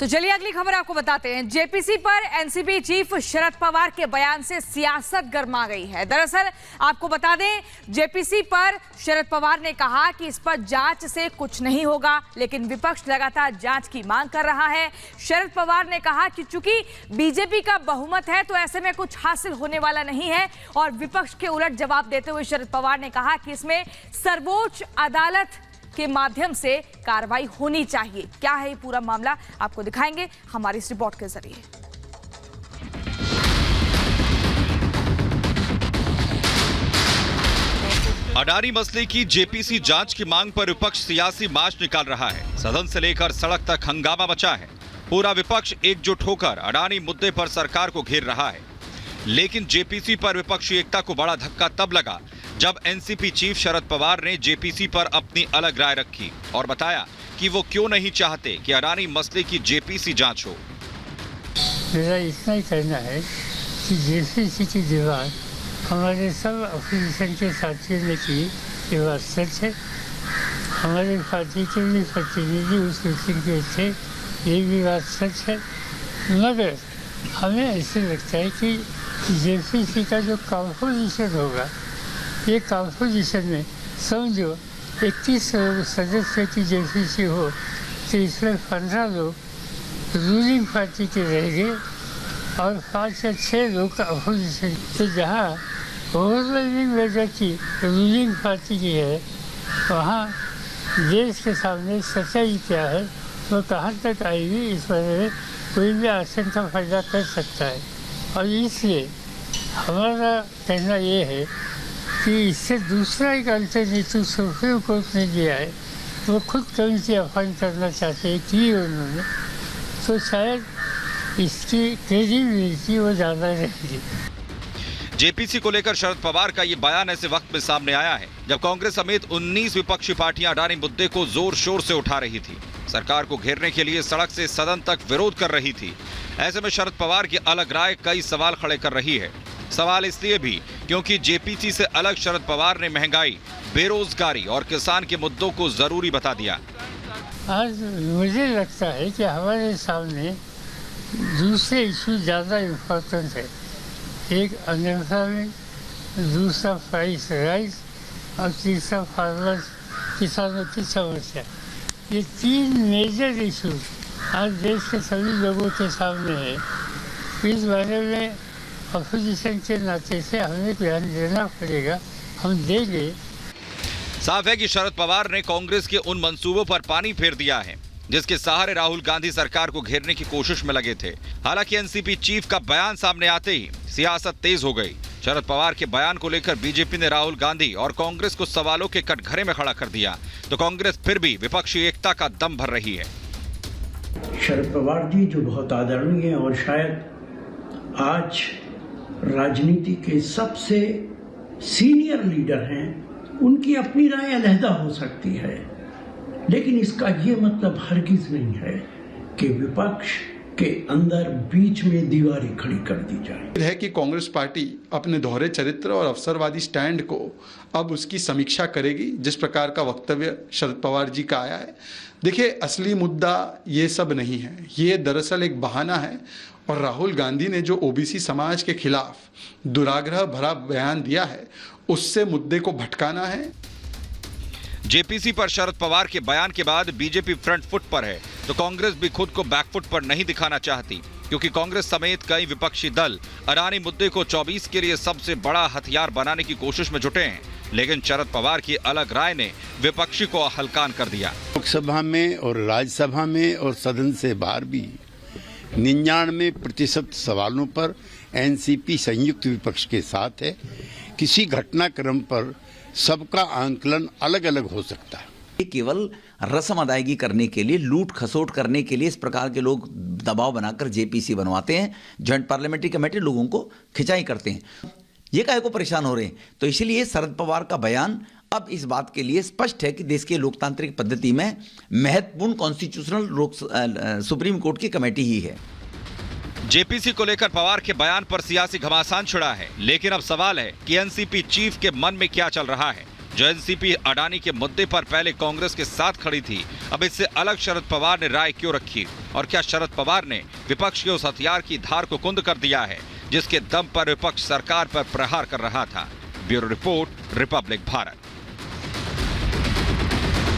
तो चलिए अगली खबर आपको बताते हैं। जेपीसी पर एनसीपी चीफ शरद पवार के बयान से सियासत गर्मा गई है। दरअसल आपको बता दें, जेपीसी पर शरद पवार ने कहा कि इस पर जांच से कुछ नहीं होगा, लेकिन विपक्ष लगातार जांच की मांग कर रहा है। शरद पवार ने कहा कि चूंकि बीजेपी का बहुमत है तो ऐसे में कुछ हासिल होने वाला नहीं है, और विपक्ष के उलट जवाब देते हुए शरद पवार ने कहा कि इसमें सर्वोच्च अदालत के माध्यम से कार्रवाई होनी चाहिए। क्या है ये पूरा मामला, आपको दिखाएंगे हमारी इस रिपोर्ट के जरिए। अडानी मसले की जेपीसी जांच की मांग पर विपक्ष सियासी मार्च निकाल रहा है। सदन से लेकर सड़क तक हंगामा मचा है। पूरा विपक्ष एकजुट होकर अडानी मुद्दे पर सरकार को घेर रहा है। लेकिन जेपीसी पर विपक्षी एकता को बड़ा धक्का तब लगा जब एनसीपी चीफ शरद पवार ने जेपीसी पर अपनी अलग राय रखी और बताया कि वो क्यों नहीं चाहते कि अडानी मसले की जेपीसी जांच हो। मेरा इतना ही कहना है कि जेपीसी की दीवार हमारे सब अपोजिशन के साथियों ने की, ये बात सच है। हमारे पार्टी के भी प्रतिनिधि उस मीटिंग के थे, ये भी बात सच है। मगर हमें ऐसे लगता है कि जेपीसी का जो कंपोजिशन होगा, ये कंपोजिशन में समझो 31 सदस्य की जेपीसी हो तो इसमें 15 लोग रूलिंग पार्टी के रहेंगे और 5 या 6 लोग अपोजिशन। तो जहाँ ओवरवेलमिंग मेजॉरिटी रूलिंग पार्टी की है, वहाँ देश के सामने सच्चाई क्या है वो कहाँ तक आएगी, इस बारे में कोई भी आशंका पैदा कर सकता है। और इसलिए हमारा कहना ये है कि इससे दूसरा एक अल्टरनेटिव सुप्रीम कोर्ट ने दिया है, वो खुद कमिटी अपॉइंट करना चाहते हैं कि उन्होंने, तो शायद इसकी क्रेडिबिलिटी वो ज़्यादा रहेगी। जेपीसी को लेकर शरद पवार का ये बयान ऐसे वक्त में सामने आया है जब कांग्रेस समेत 19 विपक्षी पार्टियां अडानी मुद्दे को जोर शोर से उठा रही थी। सरकार को घेरने के लिए सड़क से सदन तक विरोध कर रही थी। ऐसे में शरद पवार की अलग राय कई सवाल खड़े कर रही है। सवाल इसलिए भी क्योंकि जेपीसी से अलग शरद पवार ने महंगाई, बेरोजगारी और किसान के मुद्दों को जरूरी बता दिया। आज मुझे लगता है कि हमारे सामने दूसरे इशू ज़्यादा इम्पोर्टेंट है। एक अनएम्प्लॉयमेंट, दूसरा प्राइस राइज और तीसरा फार्मर्स किसानों की समस्या। ये 3 मेजर इशू आज देश के सभी लोगों के सामने है। इस बारे में अपोजिशन के नाते से हमें ध्यान देना पड़ेगा, हम देंगे। साफ है कि शरद पवार ने कांग्रेस के उन मंसूबों पर पानी फेर दिया है जिसके सहारे राहुल गांधी सरकार को घेरने की कोशिश में लगे थे। हालांकि एनसीपी चीफ का बयान सामने आते ही सियासत तेज हो गई। शरद पवार के बयान को लेकर बीजेपी ने राहुल गांधी और कांग्रेस को सवालों के कटघरे में खड़ा कर दिया, तो कांग्रेस फिर भी विपक्षी एकता का दम भर रही है। शरद पवार जी जो बहुत आदरणीय और शायद आज राजनीति के सबसे सीनियर लीडर हैं, उनकी अपनी राय अलहदा हो सकती है, लेकिन इसका ये मतलब हरगिज नहीं है कि विपक्ष के अंदर बीच में दीवारें खड़ी कर दी जाए। है कि कांग्रेस पार्टी अपने दोहरे चरित्र और अवसरवादी स्टैंड को अब उसकी समीक्षा करेगी, जिस प्रकार का वक्तव्य शरद पवार जी का आया है। देखिए, असली मुद्दा ये सब नहीं है, ये दरअसल एक बहाना है। और राहुल गांधी ने जो ओबीसी समाज के खिलाफ दुराग्रह भरा बयान दिया है, उससे मुद्दे को भटकाना है। जेपीसी पर शरद पवार के बयान के बाद बीजेपी फ्रंट फुट पर है, तो कांग्रेस भी खुद को बैकफुट पर नहीं दिखाना चाहती, क्योंकि कांग्रेस समेत कई विपक्षी दल अडानी मुद्दे को 24 के लिए सबसे बड़ा हथियार बनाने की कोशिश में जुटे हैं। लेकिन शरद पवार की अलग राय ने विपक्षी को हलकान कर दिया। लोकसभा में और राज्यसभा में और सदन से बाहर भी 99% सवालों पर एनसीपी संयुक्त विपक्ष के साथ है। किसी घटनाक्रम पर सबका आंकलन अलग अलग हो सकता है। ये केवल रस्म अदायगी करने के लिए, लूट खसोट करने के लिए इस प्रकार के लोग दबाव बनाकर जेपीसी बनवाते हैं। जॉइंट पार्लियामेंट्री कमेटी लोगों को खिंचाई करते हैं। ये काहे को परेशान हो रहे हैं? तो इसलिए शरद पवार का बयान अब इस बात के लिए स्पष्ट है कि देश के लोकतांत्रिक पद्धति में महत्वपूर्ण कॉन्स्टिट्यूशनल सुप्रीम कोर्ट की कमेटी ही है। जेपीसी को लेकर पवार के बयान पर सियासी घमासान छिड़ा है, लेकिन अब सवाल है कि एनसीपी चीफ के मन में क्या चल रहा है। जो एनसीपी अडानी के मुद्दे पर पहले कांग्रेस के साथ खड़ी थी, अब इससे अलग शरद पवार ने राय क्यों रखी? और क्या शरद पवार ने विपक्ष के उस हथियार की धार को कुंद कर दिया है जिसके दम पर विपक्ष सरकार पर प्रहार कर रहा था? Bureau report, Republic Bharat.